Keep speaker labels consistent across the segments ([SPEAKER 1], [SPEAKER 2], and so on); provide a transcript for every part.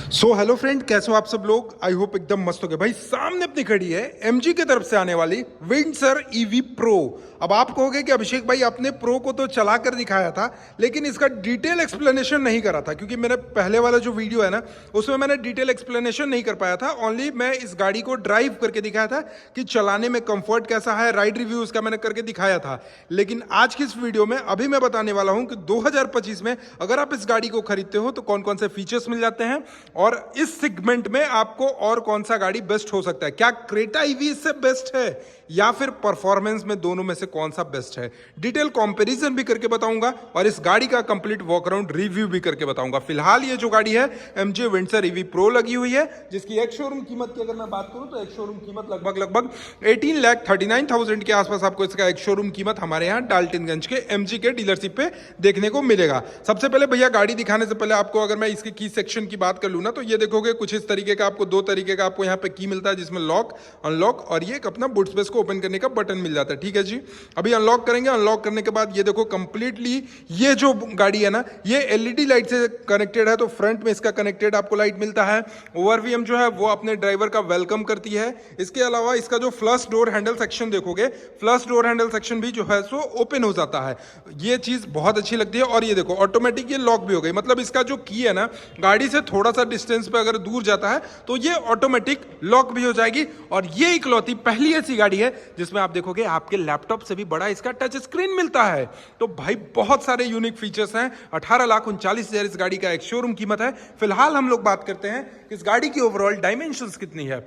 [SPEAKER 1] So hello friend, कैसे हो आप सब लोग। आई होप एकदम मस्त हो गए। भाई सामने अपनी खड़ी है एमजी की तरफ से आने वाली विंडसर ईवी प्रो। अब आप कहोगे कि अभिषेक भाई आपने प्रो को तो चला कर दिखाया था लेकिन इसका डिटेल एक्सप्लेनेशन नहीं करा था, क्योंकि मेरे पहले वाला जो वीडियो है ना उसमें मैंने डिटेल एक्सप्लेनेशन नहीं कर पाया था। ओनली मैं इस गाड़ी को ड्राइव करके दिखाया था कि चलाने में कंफर्ट कैसा है, राइड रिव्यू उसका मैंने करके दिखाया था। लेकिन आज की इस वीडियो में अभी मैं बताने वाला हूं कि 2025 में अगर आप इस गाड़ी को खरीदते हो तो कौन कौन से फीचर्स मिल जाते हैं और इस सेगमेंट में आपको और कौन सा गाड़ी बेस्ट हो सकता है। क्या क्रेटा ईवी इससे बेस्ट है या फिर परफॉर्मेंस में दोनों में से कौन सा बेस्ट है, डिटेल कंपैरिजन भी करके बताऊंगा और इस गाड़ी का कंप्लीट वॉक अराउंड रिव्यू भी करके बताऊंगा। फिलहाल ये जो गाड़ी है एमजी विंडसर ईवी प्रो लगी हुई है, जिसकी एक शोरूम कीमत की अगर मैं बात करूं तो एक शोरूम कीमत लगभग 18,39,000 के आसपास आपको इसका एक शोरूम कीमत हमारे यहाँ डाल्टनगंज के एमजी के डीलरशिप पे देखने को मिलेगा। सबसे पहले भैया गाड़ी दिखाने से पहले आपको अगर मैं इसके की सेक्शन की बात कर लूँ ना तो ये देखोगे कुछ इस तरीके का आपको दो तरीके का आपको यहाँ पे की मिलता है, जिसमें लॉक, अनलॉक और ये एक अपना बूट स्पेस को ओपन करने का बटन मिल जाता है। ठीक है जी, अभी अनलॉक करेंगे। अनलॉक करने के बाद ये देखो कंप्लीटली ये जो गाड़ी है ना ये एलईडी लाइट से कनेक्टेड है, तो फ्रंट में इसका कनेक्टेड आपको लाइट मिलता है। ओवरवीएम जो है वो अपने ड्राइवर का वेलकम करती है। इसके अलावा इसका जो फ्लश डोर हैंडल सेक्शन देखोगे, फ्लश डोर हैंडल सेक्शन भी जो है सो ओपन हो जाता है। ये चीज बहुत अच्छी लगती है। और ये देखो ऑटोमेटिक ये लॉक भी हो गई, मतलब इसका जो की है ना गाड़ी से थोड़ा सा डिस्टेंस पे अगर दूर जाता है तो ये ऑटोमेटिक लॉक भी हो जाएगी। और ये इकलौती पहली ऐसी गाड़ी है जिसमें आप देखोगे आपके लैपटॉप से भी बड़ा इसका टच स्क्रीन मिलता है। तो भाई बहुत सारे यूनिक फीचर्स हैं। 18,39,000 इस गाड़ी का एक शोरूम कीमत है। फिलहाल हम लोग बात करते हैं कि इस गाड़ी की ओवरऑल डायमेंशंस कितनी है।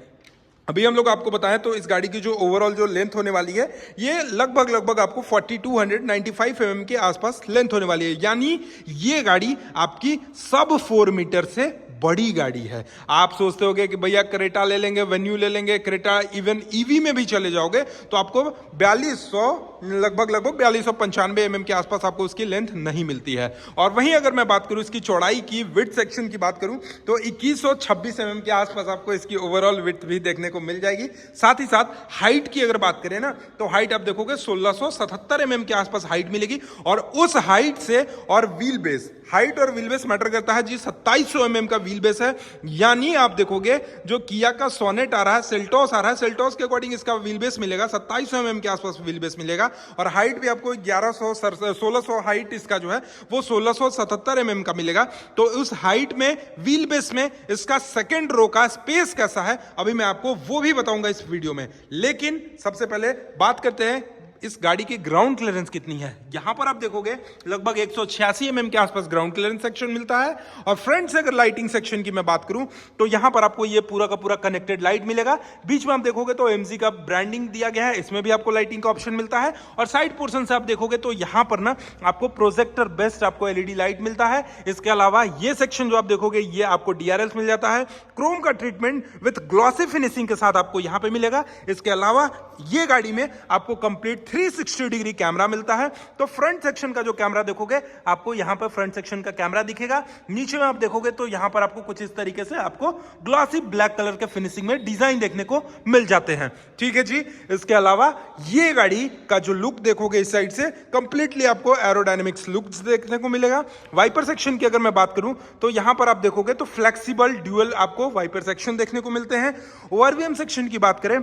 [SPEAKER 1] अभी हम लोग आपको बताएं तो इस गाड़ी की जो ओवरऑल जो लेंथ होने वाली है ये लगभग आपको 4295 mm के आसपास लेंथ होने वाली है, यानी ये गाड़ी आपकी सब 4 मीटर से बड़ी गाड़ी है। आप सोचते होगे कि भैया क्रेटा ले लेंगे, वेन्यू ले लेंगे, क्रेटा इवन ईवी में भी चले जाओगे तो आपको 4200 लगभग 4295 mm के आसपास आपको उसकी लेंथ नहीं मिलती है। और वहीं अगर मैं बात करूं इसकी चौड़ाई की, विड्थ सेक्शन की बात करूं तो 2126 mm के आसपास आपको इसकी ओवरऑल विड्थ भी देखने को मिल जाएगी। साथ ही साथ हाइट की अगर बात करें ना तो हाइट आप देखोगे 1677 mm के आसपास हाइट मिलेगी। और उस हाइट से और व्हील बेस, हाइट और व्हील बेस मैटर करता है जी। 2700 mm का व्हील बेस है, यानी आप देखोगे जो किया का सोनेट आ रहा है, सेल्टोस आ रहा है, सेल्टोस के अकॉर्डिंग इसका व्हील बेस मिलेगा 2700 mm के आसपास व्हील बेस मिलेगा। और हाइट भी आपको 1600 हाइट इसका जो है वो 1677 mm का मिलेगा। तो उस हाइट में व्हील बेस में इसका सेकेंड रो का स्पेस कैसा है अभी मैं आपको वो भी बताऊंगा इस वीडियो में। लेकिन सबसे पहले बात करते हैं इस गाड़ी की ग्राउंड क्लियरेंस कितनी है। यहां पर आप देखोगे लगभग 186 mm के आसपास ग्राउंड क्लियरेंस सेक्शन मिलता है। और फ्रंट से अगर लाइटिंग सेक्शन की मैं बात करूं तो यहां पर आपको ये पूरा का पूरा कनेक्टेड लाइट मिलेगा। बीच में आप देखोगे तो एमजी का ब्रांडिंग दिया गया है, इसमें भी आपको लाइटिंग का ऑप्शन मिलता है। और साइड पोर्शन से आप देखोगे तो यहां पर ना आपको प्रोजेक्टर बेस्ट आपको एलईडी लाइट मिलता है। इसके अलावा ये सेक्शन जो आप देखोगे ये आपको डीआरएल्स मिल जाता है। क्रोम का ट्रीटमेंट विथ ग्लॉसी फिनिशिंग के साथ आपको यहां पे मिलेगा। इसके अलावा ये गाड़ी में आपको कंप्लीट 360 डिग्री कैमरा मिलता है। तो फ्रंट सेक्शन का जो कैमरा देखोगे आपको यहां पर फ्रंट सेक्शन का कैमरा दिखेगा। नीचे में आप देखोगे तो यहां पर आपको कुछ इस तरीके से आपको ग्लॉसी ब्लैक कलर के फिनिशिंग में डिजाइन देखने को मिल जाते हैं। ठीक है जी, इसके अलावा ये गाड़ी का जो लुक देखोगे इस साइड से कंप्लीटली आपको एरोडायनेमिक्स लुक देखने को मिलेगा। वाइपर सेक्शन की अगर मैं बात करूं तो यहां पर आप देखोगे तो फ्लेक्सिबल ड्यूअल आपको वाइपर सेक्शन देखने को मिलते हैं। ओआरवीएम सेक्शन की बात करें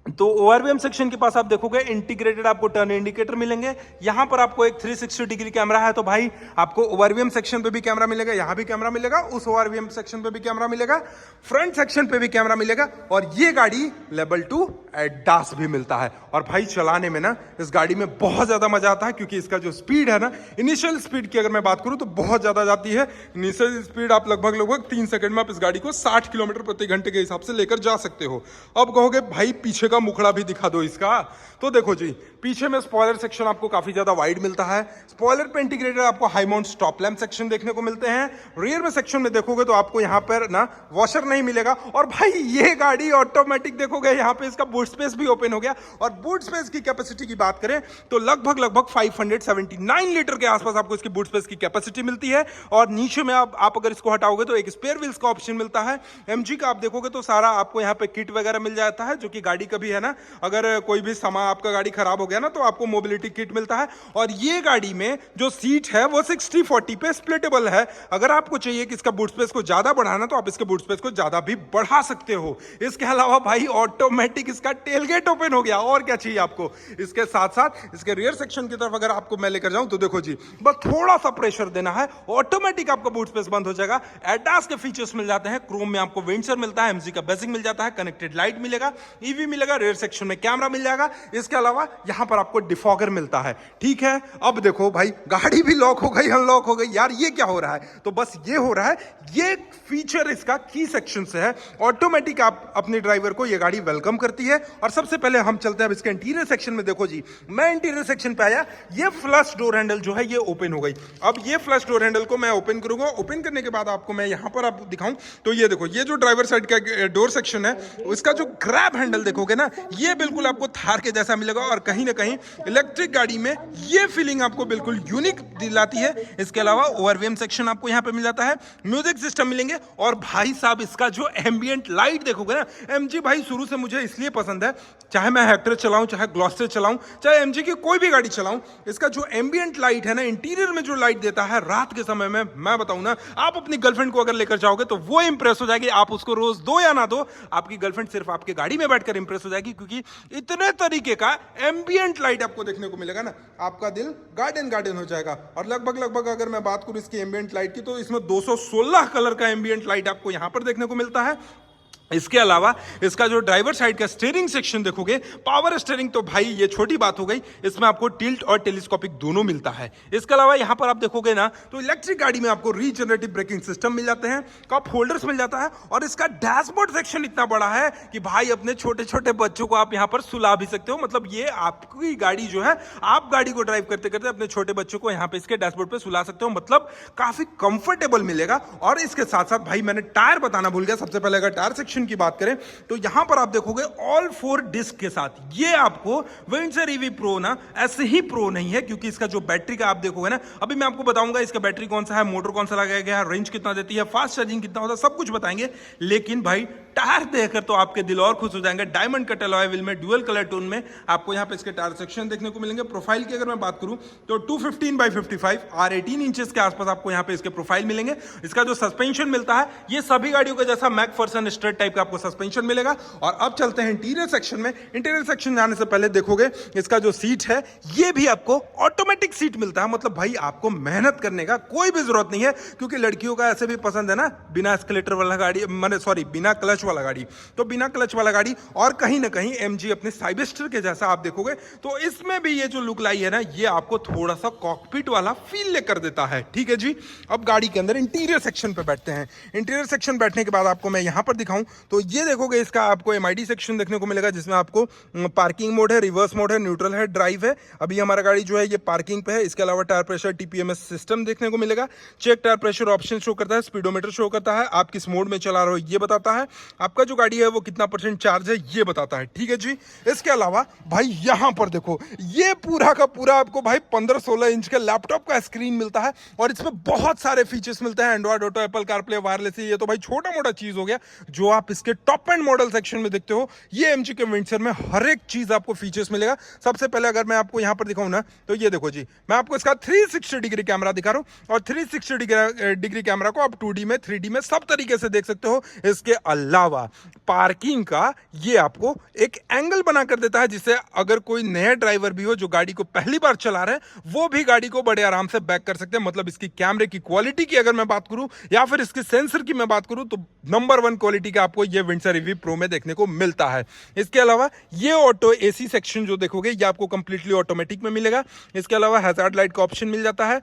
[SPEAKER 1] तो ओआरवीएम सेक्शन के पास आप देखोगे इंटीग्रेटेड आपको टर्न इंडिकेटर मिलेंगे। यहां पर आपको एक 360 डिग्री कैमरा है, तो भाई आपको ओआरवीएम सेक्शन पे भी कैमरा मिलेगा, यहां भी कैमरा मिलेगा, उस ओआरवीएम सेक्शन पे भी कैमरा मिलेगा, फ्रंट सेक्शन पे भी कैमरा मिलेगा। और ये गाड़ी लेवल 2 एडास भी मिलता है। और भाई चलाने में ना इस गाड़ी में बहुत ज्यादा मजा आता है, क्योंकि इसका जो स्पीड है ना, इनिशियल स्पीड की अगर मैं बात करूं तो बहुत ज्यादा जाती है। इनिशियल स्पीड आप लगभग 3 सेकंड में आप इस गाड़ी को 60 किलोमीटर प्रति घंटे के हिसाब से लेकर जा सकते हो। अब कहोगे भाई पीछे का मुखड़ा भी दिखा दो इसका, तो देखो जी पीछे में स्पॉइलर सेक्शन आपको काफी ज्यादा वाइड मिलता है। स्पॉइलर पे इंटीग्रेटेड आपको high mount stop lamp section देखने को मिलते हैं। रियर में सेक्शन में देखोगे तो आपको यहां पर ना वॉशर नहीं मिलेगा। और भाई ये गाड़ी ऑटोमेटिक देखोगे यहां पे इसका बूट स्पेस भी ओपन हो गया। और बूट स्पेस की कैपेसिटी की बात करें तो लगभग 579 लीटर के आसपास आपको इसकी बूट स्पेस की कैपेसिटी मिलती है। और नीचे में आप अगर इसको हटाओगे तो एक स्पेयर व्हील्स का ऑप्शन मिलता है। एमजी का आप देखोगे तो सारा आपको यहाँ पे किट वगैरह मिल जाता है, जो कि गाड़ी का भी है ना, अगर कोई भी सामान आपका गाड़ी खराब हो गया गया ना तो आपको मोबिलिटी किट मिलता है। और ये गाड़ी में जो सीट है वो 60-40 पे स्प्लिटेबल है। अगर आपको चाहिए कि इसका बूट स्पेस को ज्यादा बढ़ाना तो आप इसके बूट स्पेस को ज्यादा भी बढ़ा सकते हो। इसके अलावा भाई ऑटोमेटिक इसका टेलगेट ओपन हो गया, और क्या चाहिए आपको। इसके साथ साथ इसके रियर सेक्शन की तरफ अगर आपको मैं लेकर जाऊं तो देखो जी, बस थोड़ा सा प्रेशर देना है, ऑटोमेटिक आपका बूट स्पेस बंद हो जाएगा। एडास के फीचर्स मिल जाते हैं, क्रोम में आपको विंडसर मिलता है, एमजी का बेसिक मिल जाता है, कनेक्टेड लाइट मिलेगा, ईवी मिलेगा, रियर सेक्शन में कैमरा मिल जाएगा। इसके अलावा यहां पर आपको डिफॉगर मिलता है। ठीक है, अब देखो भाई गाड़ी भी लॉक हो गई, अनलॉक हो गई। यार ये क्या हो रहा है, तो बस ये हो रहा है, ये फीचर इसका की सेक्शन से है। ऑटोमेटिक आप अपने ड्राइवर को ये गाड़ी वेलकम करती है। और सबसे पहले हम चलते हैं अब इसके इंटीरियर सेक्शन में। देखो जी, मैं इंटीरियर सेक्शन पे आया, ये फ्लश डोर हैंडल जो है ये ओपन हो गई। अब ये फ्लश डोर हैंडल को मैं ओपन करूंगा। ओपन करने के बाद आपको मैं यहां पर आप दिखाऊं तो ये देखो, ये जो ड्राइवर साइड का डोर सेक्शन है उसका जो ग्रैब हैंडल देखोगे ना, ये बिल्कुल आपको थार के जैसा मिलेगा। और कहीं ना कहीं इलेक्ट्रिक गाड़ी में ये फीलिंग आपको बिल्कुल यूनिक दिलाती है। इसके अलावा ओआरवीएम सेक्शन आपको यहां पे मिल जाता है, म्यूजिक सिस्टम मिलेंगे। और भाई साहब इसका जो एम्बिएंट लाइट देखोगे ना, एमजी भाई शुरू से मुझे इसलिए पसंद है, चाहे मैं हेक्टर चलाऊं, चाहे ग्लॉस्टर चलाऊं, चाहे एमजी की कोई भी गाड़ी चलाऊं, इसका जो एम्बिएंट लाइट है ना, इंटीरियर में जो लाइट देता है रात के समय में, मैं बताऊं ना, आप अपनी गर्लफ्रेंड को अगर लेकर जाओगे तो वो इंप्रेस हो जाएगी। आप उसको रोज दो या ना दो, आपकी गर्लफ्रेंड सिर्फ आपकी गाड़ी में बैठकर इंप्रेस हो जाएगी, क्योंकि इतने तरीके का एम्बिएंट लाइट आपको देखने को मिलेगा ना, आपका दिल गार्डन गार्डन हो जाएगा। और लगभग अगर मैं बात करूं इसकी एम्बिएंट लाइट की तो इसमें 216 कलर का एम्बिएंट लाइट आपको यहां पर देखने को मिलता है। इसके अलावा इसका जो ड्राइवर साइड का स्टीयरिंग सेक्शन देखोगे, पावर स्टीयरिंग, तो भाई ये छोटी बात हो गई, इसमें आपको टिल्ट और टेलीस्कोपिक दोनों मिलता है। इसके अलावा यहां पर आप देखोगे ना तो इलेक्ट्रिक गाड़ी में आपको रीजनरेटिव ब्रेकिंग सिस्टम मिल जाते हैं, कप होल्डर्स मिल जाता है। और इसका डैशबोर्ड सेक्शन इतना बड़ा है कि भाई अपने छोटे छोटे बच्चों को आप यहां पर सुला भी सकते हो। मतलब ये आपकी गाड़ी जो है, आप गाड़ी को ड्राइव करते करते अपने छोटे बच्चों को यहां पे इसके डैशबोर्ड पे सुला सकते हो। मतलब काफी कंफर्टेबल मिलेगा। और इसके साथ साथ भाई मैंने टायर बताना भूल गया। सबसे पहले अगर टायर सेक्शन की बात करें तो यहां पर आप देखोगे ऑल 4 डिस्क के साथ। ये आपको विंडसर ईवी प्रो ना ऐसे ही प्रो नहीं है, क्योंकि इसका जो बैटरी का आप देखोगे ना, अभी मैं आपको बताऊंगा इसका बैटरी कौन सा है, मोटर कौन सा लगाया गया है, रेंज कितना देती है, फास्ट चार्जिंग कितना होता है, सब कुछ बताएंगे। लेकिन भाई टायर देखकर तो आपके दिल और खुश हो जाएंगे। डायमंड कट अलॉय व्हील में ड्यूअल कलर टोन में आपको यहां पे इसके टायर सेक्शन देखने को मिलेंगे। प्रोफाइल की अगर मैं बात करूं तो 215/55 R18 इंचेस के आसपास आपको यहां पे इसके प्रोफाइल मिलेंगे। इसका जो सस्पेंशन मिलता है ये सभी गाड़ियों का जैसा मैकफर्सन स्ट्रेट टाइप का आपको सस्पेंशन मिलेगा। और अब चलते हैं इंटीरियर सेक्शन में। इंटीरियर सेक्शन जाने से पहले देखोगे इसका जो सीट है ये भी आपको ऑटोमेटिक सीट मिलता है। मतलब भाई आपको मेहनत करने का कोई भी जरूरत नहीं है, क्योंकि लड़कियों का ऐसे भी पसंद है ना बिना एस्केलेटर वाला गाड़ी, बिना क्लच वाला गाड़ी। तो बिना क्लच वाला गाड़ी, और कहीं ना कहीं एमजी अपने साइबेस्टर के जैसा आप देखोगे तो इसमें भी ये जो लुक लाई है ना, ये आपको थोड़ा सा कॉकपिट वाला फील लेकर देता है। ठीक है जी, अब गाड़ी के अंदर इंटीरियर सेक्शन पे बैठते हैं। इंटीरियर सेक्शन बैठने के बाद आपको मैं यहां पर दिखाऊं तो ये देखोगे इसका आपको एमआईडी सेक्शन देखने को मिलेगा, जिसमें आपको पार्किंग मोड है, रिवर्स मोड है, न्यूट्रल है, ड्राइव है। अभी हमारा गाड़ी जो है ये पार्किंग पे है। इसके अलावा टायर प्रेशर टीपीएमएस सिस्टम देखने को मिलेगा। Check tyre pressure option show करता है, स्पीडोमीटर शो करता है, आप किस मोड में चला रहे हो ये बताता है, आपका जो गाड़ी है वो कितना % चार्ज है ये बताता है। ठीक है जी, इसके अलावा भाई यहां पर देखो ये पूरा का पूरा आपको भाई 15-16 इंच का लैपटॉप का स्क्रीन मिलता है। और इसमें बहुत सारे फीचर्स मिलते हैं, Android auto, Apple CarPlay, wireless. ये तो भाई छोटा मोटा चीज हो गया जो आप इसके टॉप एंड मॉडल सेक्शन में देखते हो। ये एमजी के विंडसर में हर एक चीज आपको फीचर्स मिलेगा। सबसे पहले अगर मैं आपको यहां पर दिखाऊं ना तो ये देखो जी, मैं आपको इसका 360 डिग्री कैमरा दिखा रहा हूं। और 360 डिग्री कैमरा को आप 2D में, 3D में सब तरीके से देख सकते हो। इसके अलावा पार्किंग का ये आपको एक एंगल बना कर देता है, जिससे अगर कोई नया ड्राइवर भी हो जो गाड़ी को पहली बार चला रहे हैं वो भी गाड़ी को बड़े आराम से बैक कर सकते हैं। मतलब इसकी कैमरे की क्वालिटी की अगर मैं बात करूं या फिर इसके सेंसर की मैं बात करूं तो नंबर 1 क्वालिटी का आपको ये विंडसर ईवी प्रो में देखने को मिलता है। इसके अलावा ये ऑटो एसी सेक्शन जो देखोगे ये आपको कंप्लीटली ऑटोमेटिक में मिलेगा। इसके अलावा हैजार्ड लाइट का ऑप्शन मिल जाता है।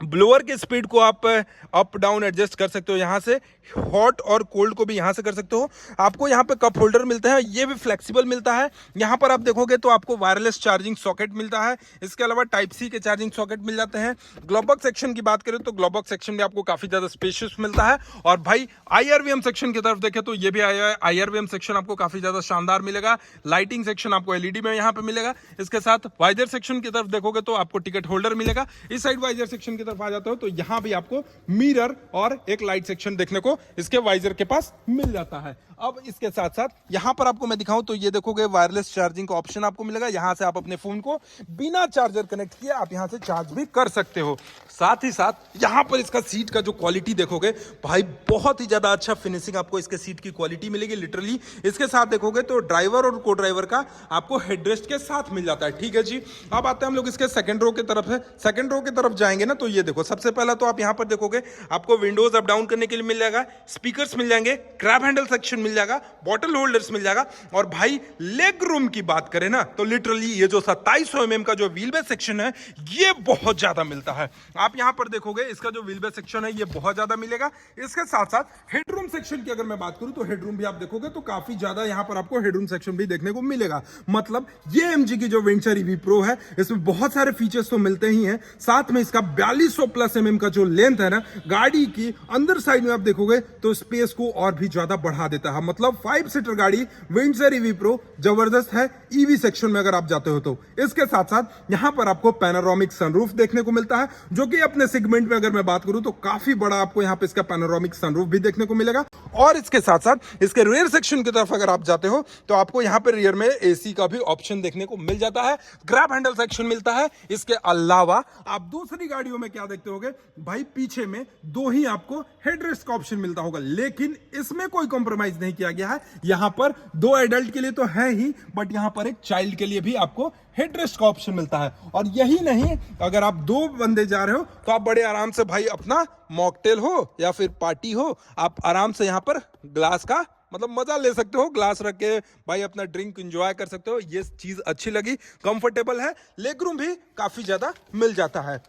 [SPEAKER 1] ब्लोअर के स्पीड को आप अप डाउन एडजस्ट कर सकते हो, यहां से हॉट और कोल्ड को भी यहां से कर सकते हो। आपको यहां पे कप होल्डर मिलता है, ये भी फ्लेक्सिबल मिलता है। यहां पर आप देखोगे तो आपको वायरलेस चार्जिंग सॉकेट मिलता है। इसके अलावा टाइप सी के चार्जिंग सॉकेट मिल जाते हैं। ग्लोव बॉक्स सेक्शन की बात करें तो ग्लोव बॉक्स सेक्शन में आपको काफी ज्यादा स्पेशियस मिलता है। और भाई आईआरवीएम सेक्शन की तरफ देखें तो ये भी आईआरवीएम सेक्शन आपको काफी ज्यादा शानदार मिलेगा। लाइटिंग सेक्शन आपको एलईडी में यहां पे मिलेगा। इसके साथ वाइजर सेक्शन की तरफ देखोगे तो आपको टिकट होल्डर मिलेगा। इस साइड वाइजर सेक्शन की तरफ आ जाते हो तो यहाँ भी आपको मिरर और एक लाइट सेक्शन देखने को इसके वाइजर के पास मिल जाता है। अब इसके साथ साथ यहां पर आपको मैं दिखाऊं तो ये देखोगे वायरलेस चार्जिंग का ऑप्शन आपको मिलेगा। यहां से आप अपने फोन को बिना चार्जर कनेक्ट किए आप यहां से चार्ज भी कर सकते हो। साथ ही साथ यहां पर इसका सीट का जो क्वालिटी देखोगे भाई बहुत ही ज्यादा अच्छा फिनिशिंग आपको इसके सीट की क्वालिटी मिलेगी लिटरली। इसके साथ देखोगे तो ड्राइवर और को ड्राइवर का आपको हेडरेस्ट के साथ मिल जाता है। ठीक है जी, अब आते हैं हम लोग इसके सेकंड रो की तरफ है। सेकंड रो की तरफ जाएंगे ना तो ये देखो सबसे पहला तो आप यहां पर देखोगे आपको विंडोज अप डाउन करने के लिए मिल जाएगा, स्पीकर्स मिल जाएंगे, ग्रैब हैंडल सेक्शन मिल जाएगा, बॉटल होल्डर्स मिल जाएगा। और भाई लेग रूम की बात करें ना तो लिटरली ये जो 2700 mm का जो व्हील बेस सेक्शन है ये बहुत ज्यादा मिलता है। आप यहां पर देखोगे इसका जो व्हील बेस सेक्शन है ये बहुत ज्यादा मिलेगा। इसके साथ साथ हेडरूम सेक्शन की अगर मैं बात करूं तो हेडरूम भी आप देखोगे तो काफी ज्यादा यहां पर आपको हेडरूम सेक्शन भी देखने को मिलेगा। मतलब ये एमजी की जो वेंचर ईवी प्रो है इसमें बहुत सारे फीचर्स तो मिलते ही हैं, साथ में इसका 4200 प्लस mm का जो लेंथ है ना गाड़ी की अंदर साइड में आप देखोगे तो स्पेस को और भी ज्यादा बढ़ा देता है। मतलब 5 सीटर गाड़ी वेंचर ईवी प्रो जबरदस्त है ईवी सेक्शन में अगर आप जाते हो तो। इसके साथ साथ यहां पर आपको पैनोरामिक सनरूफ देखने को मिलता है जो कि अपने सेगमेंट में अगर मैं बात करूं तो काफी बड़ा आपको यहां पे इसका पैनोरामिक सनरूफ भी देखने को मिलेगा। और इसके साथ साथ इसके रियर सेक्शन की तरफ अगर आप जाते हो तो आपको यहां पे रियर में एसी का भी ऑप्शन देखने को मिल जाता है, ग्रैब हैंडल सेक्शन मिलता है। इसके अलावा आप दूसरी गाड़ियों में क्या देखते होगे भाई पीछे में 2 ही आपको हेडरेस्ट का ऑप्शन मिलता होगा, लेकिन इसमें कोई कॉम्प्रोमाइज नहीं किया गया है। यहां पर 2 एडल्ट के लिए तो है ही बट यहां पर एक चाइल्ड के लिए भी आपको हेडरेस्ट का ऑप्शन मिलता है। और यही नहीं, अगर आप 2 बंदे जा रहे हो तो आप बड़े आराम से भाई अपना मॉकटेल हो या फिर पार्टी हो आप आराम से यहां पर ग्लास का मतलब मजा ले सकते हो, ग्लास रख के भाई अपना ड्रिंक एंजॉय कर सकते हो। ये चीज अच्छी लगी, कंफर्टेबल है, लेग रूम भी काफी ज्यादा मिल जाता है।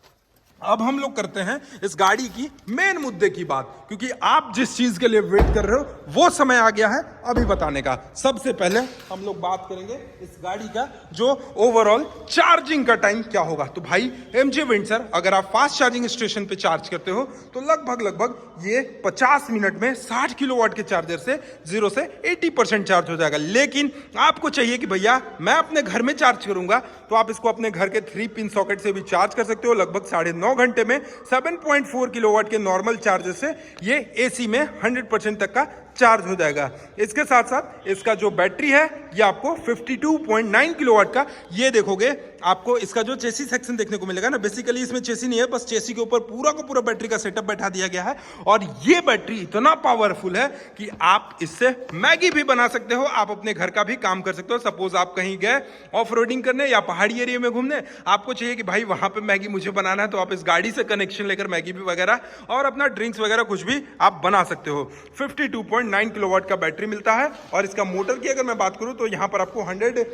[SPEAKER 1] अब हम लोग करते हैं इस गाड़ी की मेन मुद्दे की बात, क्योंकि आप जिस चीज के लिए वेट कर रहे हो वो समय आ गया है अभी बताने का। सबसे पहले हम लोग बात करेंगे इस गाड़ी का जो ओवरऑल चार्जिंग का टाइम क्या होगा। तो भाई एमजी वेंचर अगर आप फास्ट चार्जिंग स्टेशन पे चार्ज करते हो तो लगभग ये 50 मिनट में 60 किलोवाट के चार्जर से 0 से 80% चार्ज हो जाएगा। लेकिन आपको चाहिए कि भैया मैं अपने घर में चार्ज करूंगा तो आप इसको अपने घर के 3 पिन सॉकेट से भी चार्ज कर सकते हो। लगभग 9.5 घंटे में 7.4 किलोवाट के नॉर्मल चार्जर से ये एसी में 100% तक का चार्ज हो जाएगा। इसके साथ साथ इसका जो बैटरी है ये आपको 52.9 किलोवाट का, ये देखोगे आपको इसका जो चेसी सेक्शन देखने को मिलेगा ना, बेसिकली इसमें चेसी नहीं है, बस चेसी के ऊपर पूरा का पूरा बैटरी का सेटअप बैठा दिया गया है। और ये बैटरी इतना पावरफुल है कि आप इससे मैगी भी बना सकते हो, आप अपने घर का भी काम कर सकते हो। सपोज आप कहीं गए ऑफ रोडिंग करने या पहाड़ी एरिया में घूमने, आपको चाहिए कि भाई वहां पे मैगी मुझे बनाना है, तो आप इस गाड़ी से कनेक्शन लेकर मैगी भी वगैरह और अपना ड्रिंक्स वगैरह कुछ भी आप बना सकते हो। 52.9 किलोवाट का बैटरी मिलता है। और इसका मोटर की अगर मैं बात करूं तो यहां पर आपको 100,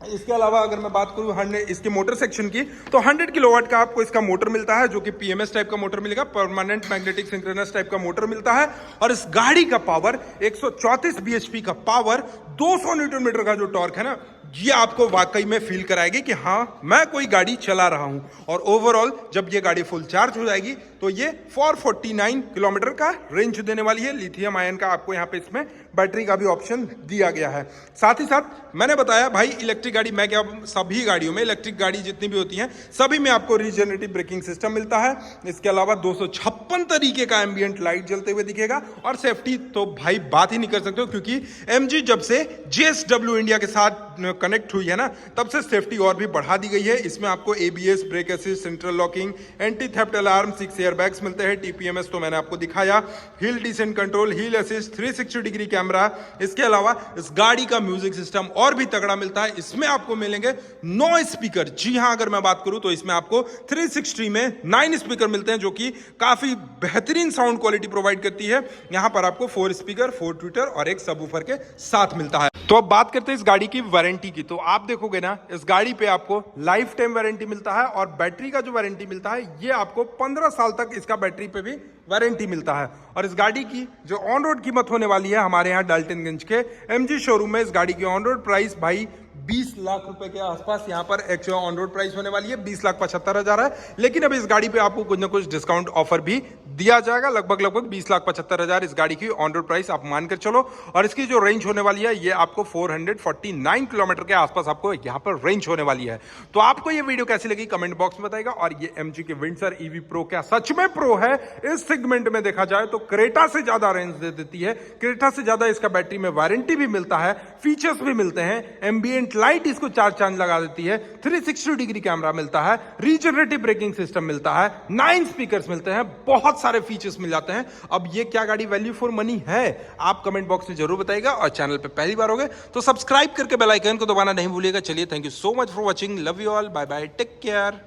[SPEAKER 1] इसके अलावा अगर मैं बात करूं 100 इसके मोटर सेक्शन की तो 100 किलोवाट का आपको इसका मोटर मिलता है जो कि पीएमएस टाइप का मोटर मिलेगा, परमानेंट मैग्नेटिक सिंक्रोनस टाइप का मोटर मिलता है। और इस गाड़ी का पावर 134 बीएचपी का पावर, 200 न्यूटन मीटर का जो टॉर्क है ना, ये आपको वाकई में फील कराएगी कि हाँ मैं कोई गाड़ी चला रहा हूं। और ओवरऑल जब ये गाड़ी फुल चार्ज हो जाएगी तो ये 449 किलोमीटर का रेंज देने वाली है। लिथियम आयन का आपको यहाँ पे इसमें बैटरी का भी ऑप्शन दिया गया है। साथ ही साथ मैंने बताया भाई इलेक्ट्रिक गाड़ी, मैं क्या सभी गाड़ियों में इलेक्ट्रिक गाड़ी जितनी भी होती हैं सभी में आपको रीजनरेटिव ब्रेकिंग सिस्टम मिलता है। इसके अलावा 256 तरीके का एम्बियंट लाइट जलते हुए दिखेगा। और सेफ्टी तो भाई बात ही नहीं कर सकते हो, क्योंकि एमजी जब से जेएसडब्ल्यू इंडिया के साथ कनेक्ट हुई है ना तब से सेफ्टी और भी बढ़ा दी गई है। इसमें आपको ABS, brake assist, central locking, anti theft alarm, 6 airbags मिलते हैं, टीपीएमएस तो मैंने आपको दिखाया, हिल डिसेंट कंट्रोल, हिल असिस्ट, 360 डिग्री कैमरा। इसके अलावा इस गाड़ी का म्यूजिक सिस्टम और भी तगड़ा मिलता है। इसमें आपको मिलेंगे 9 स्पीकर। जी हां, अगर मैं बात करूं तो इसमें आपको 360 में 9 स्पीकर मिलते हैं जो कि काफी बेहतरीन साउंड क्वालिटी प्रोवाइड करती है। यहां पर आपको 4 स्पीकर, 4 ट्विटर और एक सबवूफर के साथ मिलता है। तो अब बात करते हैं इस गाड़ी की वारंटी की। तो आप देखोगे ना इस गाड़ी पे आपको लाइफ टाइम वारंटी मिलता है। और बैटरी का जो वारंटी मिलता है ये आपको 15 साल तक इसका बैटरी पे भी वारंटी मिलता है। और इस गाड़ी की जो ऑन रोड कीमत होने वाली है हमारे यहाँ डाल्टनगंज के एमजी शोरूम में, इस गाड़ी की ऑन रोड प्राइस भाई 20 लाख रुपए के आसपास यहाँ पर एक ऑन रोड प्राइस होने वाली है। 20,75,000 है। लेकिन अब इस गाड़ी पे आपको कुछ ना कुछ डिस्काउंट ऑफर भी दिया जाएगा। लगभग 20,75,000 इस गाड़ी की ऑन रोड प्राइस आप मानकर चलो। और इसकी जो रेंज होने वाली है ये आपको 449 किलोमीटर के आसपास आपको यहाँ पर रेंज होने वाली है। तो आपको ये वीडियो कैसी लगी कमेंट बॉक्स में बताइएगा। और ये एमजी के विंडसर ईवी प्रो क्या सच में प्रो है? इस सेगमेंट में देखा जाए तो क्रेटा से ज्यादा रेंज दे देती है, क्रेटा से ज्यादा इसका बैटरी में वारंटी भी मिलता है, फीचर्स भी मिलते हैं, एम्बिएंट लाइट इसको 4 चांद लगा देती है, 360 डिग्री कैमरा मिलता है, रीजनरेटिव ब्रेकिंग सिस्टम मिलता है, 9 स्पीकर्स मिलते हैं, बहुत सारे फीचर्स मिल जाते हैं। अब ये क्या गाड़ी वैल्यू फॉर मनी है? आप कमेंट बॉक्स में जरूर बताइएगा। और चैनल पे पहली बार हो गए तो सब्सक्राइब करके बेल आइकन को दबाना नहीं भूलिएगा। चलिए, thank you so much for watching, love you all, bye bye, take care.